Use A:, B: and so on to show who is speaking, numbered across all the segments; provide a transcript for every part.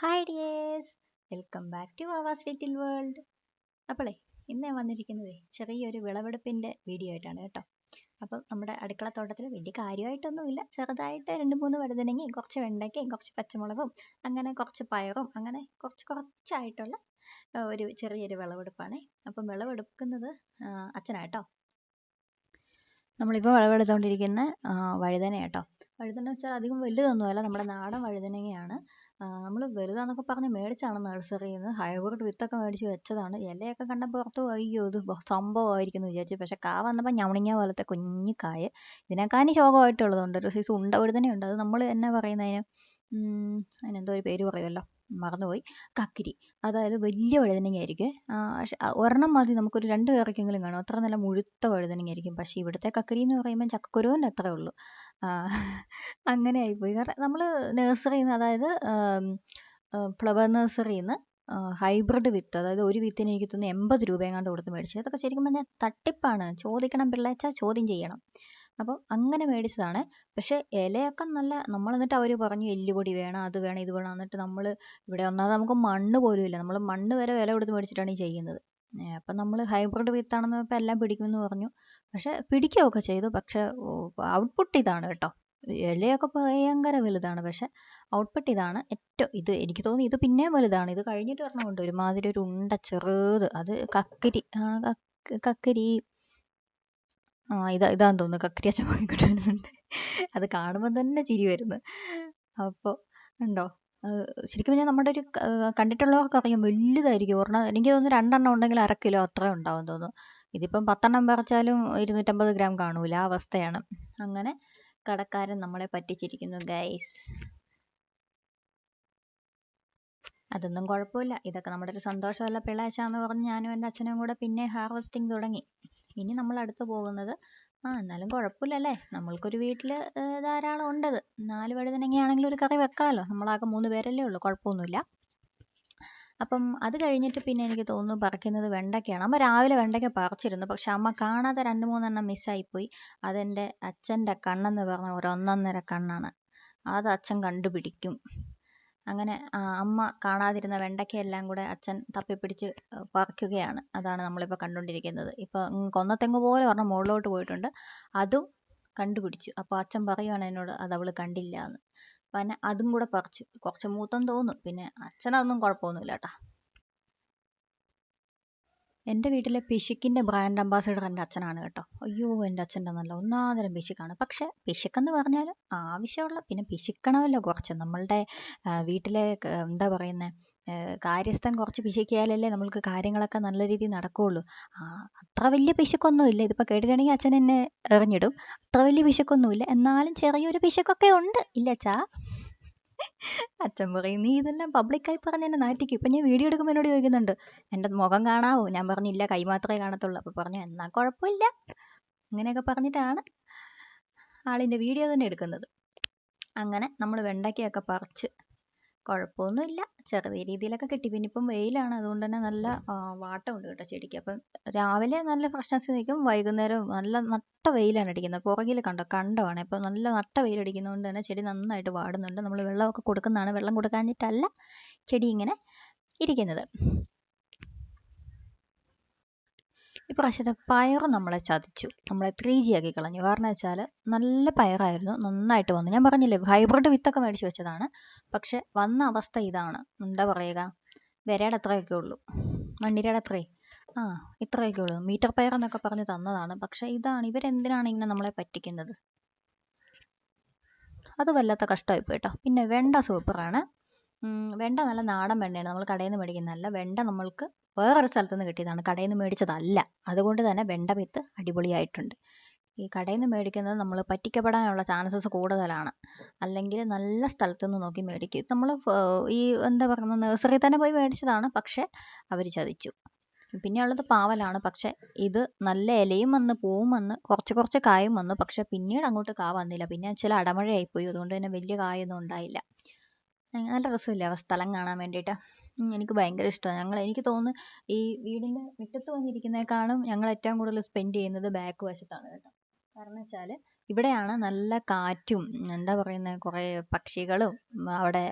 A: Hi dears, welcome back to Awas little world. അപ്പോളേ ഇന്ന് ഞാൻ വന്നിരിക്കുന്നത് ചെറിയൊരു വിളവെടുപ്പിൻ്റെ വീഡിയോ ആയിട്ടാണ് കേട്ടോ. അപ്പം നമ്മുടെ അടുക്കളത്തോട്ടത്തിൽ വലിയ കാര്യമായിട്ടൊന്നുമില്ല, ചെറുതായിട്ട് 2-3 വഴുതനങ്ങയും കുറച്ച് വെണ്ടയ്ക്കയും കുറച്ച് പച്ചമുളകും അങ്ങനെ കുറച്ച് പയറും അങ്ങനെ കുറച്ചായിട്ടുള്ള ഒരു ചെറിയൊരു വിളവെടുപ്പാണ്. അപ്പം വിളവെടുക്കുന്നത് അച്ഛനാട്ടോ. നമ്മളിപ്പോൾ വിളവെടുത്തുകൊണ്ടിരിക്കുന്ന വഴുതന കേട്ടോ. വഴുതന വെച്ചാൽ അധികം വലുതൊന്നുമല്ല, നമ്മുടെ നാടൻ വഴുതനങ്ങയാണ്. നമ്മൾ വലുതാന്നൊക്കെ പറഞ്ഞ് മേടിച്ചാണ് നഴ്സറിയിൽ നിന്ന്, ഹൈബ്രിഡ് വിത്തൊക്കെ മേടിച്ച് വെച്ചതാണ്. ഇലയൊക്കെ കണ്ടപ്പോൾ പുറത്ത് അയ്യോ ഇത് സംഭവമായിരിക്കും എന്ന് വിചാരിച്ചു. പക്ഷെ കാ വന്നപ്പോൾ ഞവണിങ്ങ പോലത്തെ കുഞ്ഞു കായ, ഇതിനേക്കാളും ശോകമായിട്ടുള്ളതുണ്ട്. ഒരു സൈസ് ഉണ്ട വഴുതനയുണ്ട്, അത് നമ്മൾ എന്നാ പറയുന്നതിന്, അതിനെന്തോ ഒരു പേര് പറയുമല്ലോ, മറന്നുപോയി. കക്കിരി, അതായത് വലിയ വഴുതനങ്ങ ആയിരിക്കും. പക്ഷെ ഒരെണ്ണം മതി, നമുക്കൊരു 2 പേർക്കെങ്കിലും കാണും, അത്ര നല്ല മുഴുത്ത വഴുതനങ്ങ ആയിരിക്കും. പക്ഷേ ഇവിടുത്തെ കക്കിരി എന്ന് പറയുമ്പോൾ ചക്കക്കുരുവിൻ്റെ അത്രേ ഉള്ളൂ. അങ്ങനെ ആയിപ്പോയി. കാരണം നമ്മൾ നഴ്സറിയിൽ നിന്ന്, അതായത് ഫ്ലവർ നഴ്സറിയിൽ നിന്ന് ഹൈബ്രിഡ് വിത്ത്, അതായത് ഒരു വിത്തിന് എനിക്ക് തോന്നുന്നു 80 രൂപ എങ്ങാണ്ട് കൊടുത്ത് മേടിച്ചത്. അതൊക്കെ ശരിക്കും പറഞ്ഞാൽ തട്ടിപ്പാണ്. ചോദിക്കണം പിള്ളേച്ചാ, ചോദ്യം ചെയ്യണം. അപ്പോൾ അങ്ങനെ മേടിച്ചതാണ്. പക്ഷേ ഇലയൊക്കെ നല്ല, നമ്മൾ എന്നിട്ട് അവർ പറഞ്ഞു എല്ലുപൊടി വേണം, അത് വേണം, ഇത് വേണം. എന്നിട്ട് നമ്മൾ ഇവിടെ ഒന്നാമത് നമുക്ക് മണ്ണ് പോലും ഇല്ല, നമ്മൾ മണ്ണ് വരെ വില കൊടുത്ത് മേടിച്ചിട്ടാണ് ഈ ചെയ്യുന്നത്. അപ്പം നമ്മൾ ഹൈബ്രിഡ് വിത്താണെന്ന് ഇപ്പം എല്ലാം പിടിക്കുമെന്ന് പറഞ്ഞു. പക്ഷെ പിടിക്കുകയൊക്കെ ചെയ്തു. പക്ഷെ ഔട്ട്പുട്ട് ഇതാണ് കേട്ടോ. ഇലയൊക്കെ ഭയങ്കര വലുതാണ്, പക്ഷെ ഔട്ട്പുട്ട് ഇതാണ് ഏറ്റവും. ഇത് എനിക്ക് തോന്നി ഇത് പിന്നെ വലുതാണ്. ഇത് കഴിഞ്ഞിട്ട് ഒരെണ്ണമുണ്ട് ഒരുമാതിരി ഒരു ഉണ്ട ചെറുത്, അത് കക്കിരി. കക്കിരി ഇതാന്ന് തോന്നുന്നു. കക്കിരി അച്ഛൻ വാങ്ങിക്കൊണ്ട് വരുന്നുണ്ട്. അത് കാണുമ്പോൾ തന്നെ ചിരി വരുന്നു. അപ്പോൾ ഉണ്ടോ, ശരിക്കും പറഞ്ഞാൽ നമ്മുടെ ഒരു കണ്ടിട്ടുള്ളവർക്ക് അറിയാം, വലുതായിരിക്കും. ഒരെണ്ണം എനിക്ക് തോന്നുന്നു 2 എണ്ണം ഉണ്ടെങ്കിൽ 1/2 കിലോ അത്ര ഉണ്ടാവും തോന്നുന്നു. ഇതിപ്പം 10 എണ്ണം പറിച്ചാലും 250 ഗ്രാം കാണൂല, ആ അവസ്ഥയാണ്. അങ്ങനെ കടക്കാരൻ നമ്മളെ പറ്റിച്ചിരിക്കുന്നു ഗൈസ്. അതൊന്നും കുഴപ്പമില്ല, ഇതൊക്കെ നമ്മുടെ ഒരു സന്തോഷമല്ല പിള്ളേച്ചാന്ന് പറഞ്ഞ് ഞാനും എൻ്റെ അച്ഛനും കൂടെ പിന്നെ ഹാർവെസ്റ്റിംഗ് തുടങ്ങി. ഇനി നമ്മൾ അടുത്ത് പോകുന്നത്, എന്നാലും കുഴപ്പമില്ലല്ലേ, നമ്മൾക്കൊരു വീട്ടിൽ ധാരാളം ഉണ്ടത്. 4 വഴുതനങ്ങയാണെങ്കിൽ ഒരു കറി വെക്കാമല്ലോ. നമ്മളാകെ 3 പേരല്ലേ ഉള്ളൂ, കുഴപ്പമൊന്നുമില്ല. അപ്പം അത് കഴിഞ്ഞിട്ട് പിന്നെ എനിക്ക് തോന്നുന്നു പറിക്കുന്നത് വെണ്ടയ്ക്കയാണ്. അമ്മ രാവിലെ വെണ്ടയ്ക്ക പറിച്ചിരുന്നു, പക്ഷെ അമ്മ കാണാതെ 2-3 എണ്ണം മിസ്സായിപ്പോയി. അതെൻ്റെ അച്ഛൻ്റെ കണ്ണെന്ന് പറഞ്ഞ ഒരു ഒന്നൊന്നര കണ്ണാണ്, അത് അച്ഛൻ കണ്ടുപിടിക്കും. അങ്ങനെ അമ്മ കാണാതിരുന്ന വെണ്ടയ്ക്കയെല്ലാം കൂടെ അച്ഛൻ തപ്പിപ്പിടിച്ച് പറിക്കുകയാണ്. അതാണ് നമ്മളിപ്പോൾ കണ്ടുകൊണ്ടിരിക്കുന്നത്. ഇപ്പം കൊന്നത്തെങ്ങ് പോലെ ഒരെണ്ണം മുകളിലോട്ട് പോയിട്ടുണ്ട്, അതും കണ്ടുപിടിച്ചു. അപ്പോൾ അച്ഛൻ പറയുകയാണ് എന്നോട് അത് അവൾ കണ്ടില്ല എന്ന്. പിന്നെ അതും കൂടെ പറിച്ചു. കുറച്ച് മൂത്തെന്ന് തോന്നും. പിന്നെ അച്ഛനതൊന്നും കുഴപ്പമൊന്നുമില്ല കേട്ടോ. എൻ്റെ വീട്ടിലെ പിശുക്കിൻ്റെ ബ്രാൻഡ് അംബാസിഡർ എൻ്റെ അച്ഛനാണ് കേട്ടോ. അയ്യോ, എൻ്റെ അച്ഛൻ്റെ നല്ല ഒന്നാന്തരം പിശുക്കാണ്. പക്ഷേ പിശുക്കെന്ന് പറഞ്ഞാൽ ആവശ്യമുള്ള, പിന്നെ പിശുക്കണമല്ലോ കുറച്ച്. നമ്മളുടെ വീട്ടിലെ എന്താ പറയുന്നത്, കാര്യസ്ഥൻ കുറച്ച് പിശുക്കിയാലല്ലേ നമ്മൾക്ക് കാര്യങ്ങളൊക്കെ നല്ല രീതിയിൽ നടക്കുകയുള്ളൂ. അത്ര വലിയ പിശുക്കൊന്നുമില്ല. ഇതിപ്പോൾ കേട്ടിട്ടുണ്ടെങ്കിൽ അച്ഛൻ എന്നെ എറിഞ്ഞിടും. അത്ര വലിയ പിശുക്കൊന്നുമില്ല, എന്നാലും ചെറിയൊരു പിശുക്കൊക്കെ ഉണ്ട് ഇല്ലച്ചാ. അച്ഛൻ പറയും നീ ഇതെല്ലാം പബ്ലിക്കായി പറഞ്ഞ് എന്നെ നാറ്റിക്കും. ഇപ്പം ഞാൻ വീഡിയോ എടുക്കുമ്പോൾ എന്നോട് ചോദിക്കുന്നുണ്ട് എൻ്റെ മുഖം കാണാവോ. ഞാൻ പറഞ്ഞില്ല, കൈ മാത്രമേ കാണത്തുള്ളൂ. അപ്പോൾ പറഞ്ഞു എന്നാൽ കുഴപ്പമില്ല. അങ്ങനെയൊക്കെ പറഞ്ഞിട്ടാണ് ആളിൻ്റെ വീഡിയോ തന്നെ എടുക്കുന്നത്. അങ്ങനെ നമ്മൾ വെണ്ടയ്ക്കയൊക്കെ പറിച്ച്, കുഴപ്പമൊന്നുമില്ല, ചെറിയ രീതിയിലൊക്കെ കിട്ടി. പിന്നെ ഇപ്പം വെയിലാണ്, അതുകൊണ്ട് തന്നെ നല്ല വാട്ടമുണ്ട് കേട്ടോ ചെടിക്ക്. അപ്പം രാവിലെ നല്ല ഫ്രഷ്നസ് നിൽക്കും, വൈകുന്നേരം നല്ല നട്ട വെയിലാണ് അടിക്കുന്നത്. പുറകിൽ കണ്ടമാണ്. ഇപ്പം നല്ല നട്ട വെയിലടിക്കുന്നതുകൊണ്ട് തന്നെ ചെടി നന്നായിട്ട് വാടുന്നുണ്ട്. നമ്മൾ വെള്ളമൊക്കെ കൊടുക്കുന്നതാണ്, വെള്ളം കൊടുക്കാഞ്ഞിട്ടല്ല ചെടി ഇങ്ങനെ ഇരിക്കുന്നത്. ഇപ്രാവശ്യത്തെ പയർ നമ്മളെ ചതിച്ചു, നമ്മളെ 3G ആക്കി കളഞ്ഞു. കാരണം വെച്ചാൽ നല്ല പയറായിരുന്നു, നന്നായിട്ട് വന്നു. ഞാൻ പറഞ്ഞില്ലേ ഹൈബ്രിഡ് വിത്തൊക്കെ മേടിച്ച് വെച്ചതാണ്. പക്ഷെ വന്ന അവസ്ഥ ഇതാണ്. എന്താ പറയുക, വിരയുടെ അത്രയൊക്കെ ഉള്ളൂ, മണ്ണിരയുടെ അത്രേ, ഇത്രയൊക്കെ ഉള്ളൂ. മീറ്റർ പയർ എന്നൊക്കെ പറഞ്ഞ് തന്നതാണ്. പക്ഷെ ഇതാണ്, ഇവരെന്തിനാണ് ഇങ്ങനെ നമ്മളെ പറ്റിക്കുന്നത്, അത് വല്ലാത്ത കഷ്ടമായിപ്പോയി കേട്ടോ. പിന്നെ വെണ്ട സൂപ്പറാണ്. വെണ്ട നല്ല നാടൻ വെണ്ടയാണ്, നമ്മൾ കടയിൽ നിന്ന് മേടിക്കുന്നതല്ല. വെണ്ട നമ്മൾക്ക് വേറൊരു സ്ഥലത്തു നിന്ന് കിട്ടിയതാണ്, കടയിൽ നിന്ന് മേടിച്ചതല്ല. അതുകൊണ്ട് തന്നെ വെണ്ട വിത്ത് അടിപൊളിയായിട്ടുണ്ട്. ഈ കടയിൽ നിന്ന് മേടിക്കുന്നത് നമ്മൾ പറ്റിക്കപ്പെടാനുള്ള ചാൻസസ് കൂടുതലാണ്. അല്ലെങ്കിൽ നല്ല സ്ഥലത്തു നിന്ന് നോക്കി മേടിക്കും. നമ്മൾ ഈ എന്താ പറയുക, നഴ്സറിയിൽ തന്നെ പോയി മേടിച്ചതാണ്, പക്ഷെ അവർ ചതിച്ചു. പിന്നെ ഉള്ളത് പാവലാണ്. പക്ഷെ ഇത് നല്ല ഇലയും വന്ന് പൂവും വന്ന് കുറച്ച് കായും വന്നു. പക്ഷെ പിന്നീട് അങ്ങോട്ട് കാ വന്നില്ല. പിന്നെ ചില അടമഴയായിപ്പോയി, അതുകൊണ്ട് തന്നെ വലിയ കായൊന്നും ഉണ്ടായില്ല. നല്ല രസമില്ലേ ആ സ്ഥലം കാണാൻ വേണ്ടിയിട്ട്. എനിക്ക് ഭയങ്കര ഇഷ്ടമാണ്. എനിക്ക് തോന്നുന്നു ഈ വീടിൻ്റെ മുറ്റത്ത് വന്നിരിക്കുന്നതിനേക്കാളും ഞങ്ങൾ ഏറ്റവും കൂടുതൽ സ്പെൻഡ് ചെയ്യുന്നത് ബാക്ക് വശത്താണ് കേട്ടോ. കാരണം വെച്ചാൽ ഇവിടെയാണ് നല്ല കാറ്റും എന്താ പറയുന്നത് കുറേ പക്ഷികളും അവിടെ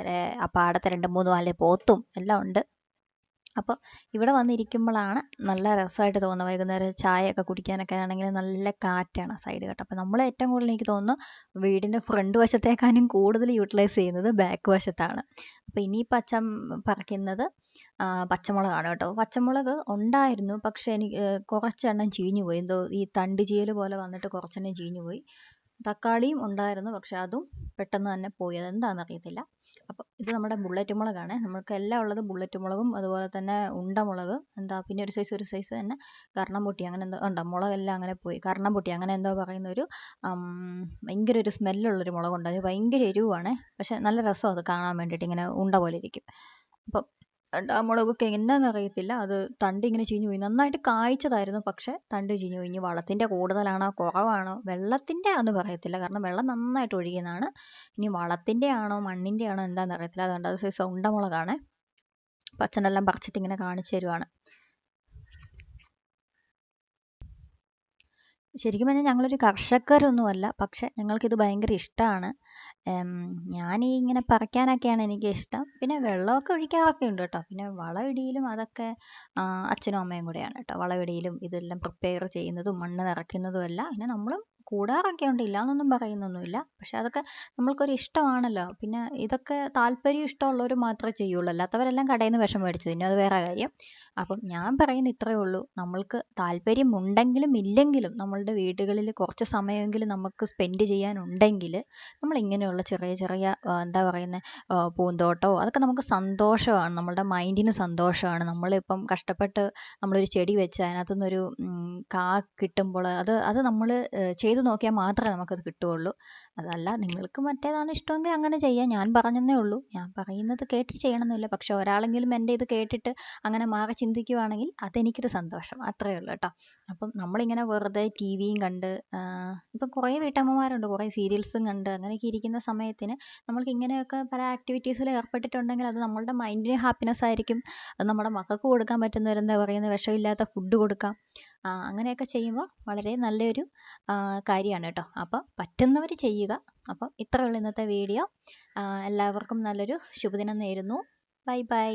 A: ആ പാടത്ത് 2-3 പോത്തും എല്ലാം ഉണ്ട്. അപ്പോൾ ഇവിടെ വന്നിരിക്കുമ്പോഴാണ് നല്ല രസമായിട്ട് തോന്നുന്നത്. വൈകുന്നേരം ചായയൊക്കെ കുടിക്കാനൊക്കെ ആണെങ്കിൽ നല്ല കാറ്റാണ് സൈഡ് കേട്ടോ. അപ്പോൾ നമ്മൾ ഏറ്റവും കൂടുതൽ എനിക്ക് തോന്നുന്നു വീടിൻ്റെ ഫ്രണ്ട് വശത്തേക്കാളും കൂടുതൽ യൂട്ടിലൈസ് ചെയ്യുന്നത് ബാക്ക് വശത്താണ്. അപ്പോൾ ഇനിയിപ്പോൾ അച്ഛൻ പറിക്കുന്നത് പച്ചമുളകാണ് കേട്ടോ. പച്ചമുളക് ഉണ്ടായിരുന്നു, പക്ഷെ എനിക്ക് കുറച്ചെണ്ണം ചീഞ്ഞു പോയി. എന്തോ ഈ തണ്ട് ചീയൽ പോലെ വന്നിട്ട് കുറച്ചെണ്ണം ചീഞ്ഞു പോയി. തക്കാളിയും ഉണ്ടായിരുന്നു, പക്ഷെ അതും പെട്ടെന്ന് തന്നെ പോയി. അതെന്താണെന്ന് അറിയത്തില്ല. അപ്പം ഇത് നമ്മുടെ ബുള്ളറ്റ് മുളകാണ്. നമ്മൾക്ക് എല്ലാം ഉള്ളത് ബുള്ളറ്റ് മുളകും അതുപോലെ തന്നെ ഉണ്ടമുളക്, എന്താ പിന്നെ ഒരു സൈസ് തന്നെ കർണംപൊട്ടി, അങ്ങനെ എന്തോ ഉണ്ടോ മുളകെല്ലാം അങ്ങനെ പോയി. കർണംപൊട്ടി അങ്ങനെ എന്തോ പറയുന്ന ഒരു ഭയങ്കര ഒരു സ്മെല്ലുള്ളൊരു മുളകുണ്ട്. അത് ഭയങ്കര എരിവാണ്, പക്ഷെ നല്ല രസം അത് കാണാൻ വേണ്ടിയിട്ട്. ഇങ്ങനെ ഉണ്ട പോലെ ഇരിക്കും. അപ്പം ആ മുളകൊക്കെ എന്നാന്ന് അറിയത്തില്ല, അത് തണ്ട് ഇങ്ങനെ ചീഞ്ഞു പോയി. നന്നായിട്ട് കായ്ച്ചതായിരുന്നു, പക്ഷെ തണ്ട് ചീഞ്ഞു പോയി. ഇനി വളത്തിൻ്റെ കൂടുതലാണോ കുറവാണോ, വെള്ളത്തിൻ്റെ ആണെന്ന് പറയത്തില്ല, കാരണം വെള്ളം നന്നായിട്ട് ഒഴുകിയതാണ്. ഇനി വളത്തിൻ്റെ ആണോ മണ്ണിൻ്റെ ആണോ എന്താണെന്ന് അറിയത്തില്ല. അതുകൊണ്ട് അത് സൈസ് ഉണ്ടമുളകാണ്. അച്ഛനെല്ലാം പറിച്ചിട്ട് ഇങ്ങനെ കാണിച്ചു തരുവാണ്. ശരിക്കും പറഞ്ഞാൽ ഞങ്ങളൊരു കർഷകരൊന്നുമല്ല, പക്ഷെ ഞങ്ങൾക്കിത് ഭയങ്കര ഇഷ്ടമാണ്. ഞാൻ ഈ ഇങ്ങനെ പറിക്കാനൊക്കെയാണ് എനിക്ക് ഇഷ്ടം. പിന്നെ വെള്ളമൊക്കെ ഒഴിക്കാറൊക്കെ ഉണ്ട് കേട്ടോ. പിന്നെ വളമിടിയിലും അതൊക്കെ അച്ഛനും അമ്മയും കൂടെയാണ് കേട്ടോ. വളമിടിയിലും ഇതെല്ലാം പ്രിപ്പയർ ചെയ്യുന്നതും മണ്ണ് നിറയ്ക്കുന്നതും എല്ലാം. പിന്നെ നമ്മളും കൂടാറൊക്കെ ഉണ്ട്, ഇല്ലാന്നൊന്നും പറയുന്നൊന്നുമില്ല. പക്ഷെ അതൊക്കെ നമ്മൾക്കൊരു ഇഷ്ടമാണല്ലോ. പിന്നെ ഇതൊക്കെ താല്പര്യം ഇഷ്ടമുള്ളവർ മാത്രമേ ചെയ്യുള്ളൂ, അല്ലാത്തവരെല്ലാം കടയിൽ നിന്ന് വിഷം മേടിച്ച് തിന്നും, അത് വേറെ കാര്യം. അപ്പം ഞാൻ പറയുന്നത് ഇത്രയേ ഉള്ളൂ, നമ്മൾക്ക് താല്പര്യം ഉണ്ടെങ്കിലും ഇല്ലെങ്കിലും നമ്മളുടെ വീടുകളിൽ കുറച്ച് സമയമെങ്കിലും നമുക്ക് സ്പെൻഡ് ചെയ്യാനുണ്ടെങ്കിൽ നമ്മൾ ഇങ്ങനെയുള്ള ചെറിയ ചെറിയ എന്താ പറയുന്നത് പൂന്തോട്ടമോ അതൊക്കെ നമുക്ക് സന്തോഷമാണ്, നമ്മളുടെ മൈൻഡിന് സന്തോഷമാണ്. നമ്മളിപ്പം കഷ്ടപ്പെട്ട് നമ്മളൊരു ചെടി വെച്ച് അതിനകത്തു നിന്നൊരു കാ കിട്ടുമ്പോൾ അത് നമ്മൾ ചെയ്ത് നോക്കിയാൽ മാത്രമേ നമുക്കത് കിട്ടുകയുള്ളൂ. അതല്ല നിങ്ങൾക്ക് മറ്റേതാണ് ഇഷ്ടമെങ്കിൽ അങ്ങനെ ചെയ്യാം. ഞാൻ പറഞ്ഞതേ ഉള്ളൂ, ഞാൻ പറയുന്നത് കേട്ടിട്ട് ചെയ്യണമെന്നില്ല. പക്ഷെ ഒരാളെങ്കിലും എൻ്റെ ഇത് കേട്ടിട്ട് അങ്ങനെ മാറി ചിന്തിക്കുവാണെങ്കിൽ അതെനിക്കൊരു സന്തോഷം, അത്രയേ ഉള്ളൂ കേട്ടോ. അപ്പം നമ്മളിങ്ങനെ വെറുതെ ടി വിയും കണ്ട് ഇപ്പം കുറേ വീട്ടമ്മമാരുണ്ട്, കുറേ സീരിയൽസും കണ്ട് അങ്ങനെയൊക്കെ ഇരിക്കുന്ന സമയത്തിന് നമ്മൾക്ക് ഇങ്ങനെയൊക്കെ പല ആക്ടിവിറ്റീസിൽ ഏർപ്പെട്ടിട്ടുണ്ടെങ്കിൽ അത് നമ്മളുടെ മൈൻഡിന് ഹാപ്പിനെസ് ആയിരിക്കും. അത് നമ്മുടെ മക്കൾക്ക് കൊടുക്കാൻ പറ്റുന്ന എന്താ പറയുന്നത് വിഷമില്ലാത്ത ഫുഡ് കൊടുക്കാം. അങ്ങനെയൊക്കെ ചെയ്യുമ്പോൾ വളരെ നല്ലൊരു കാര്യമാണ് കേട്ടോ. അപ്പോൾ പറ്റുന്നവർ ചെയ്യുക. അപ്പം ഇത്രയുള്ള ഇന്നത്തെ വീഡിയോ. എല്ലാവർക്കും നല്ലൊരു ശുഭദിനം നേരുന്നു. Bye bye.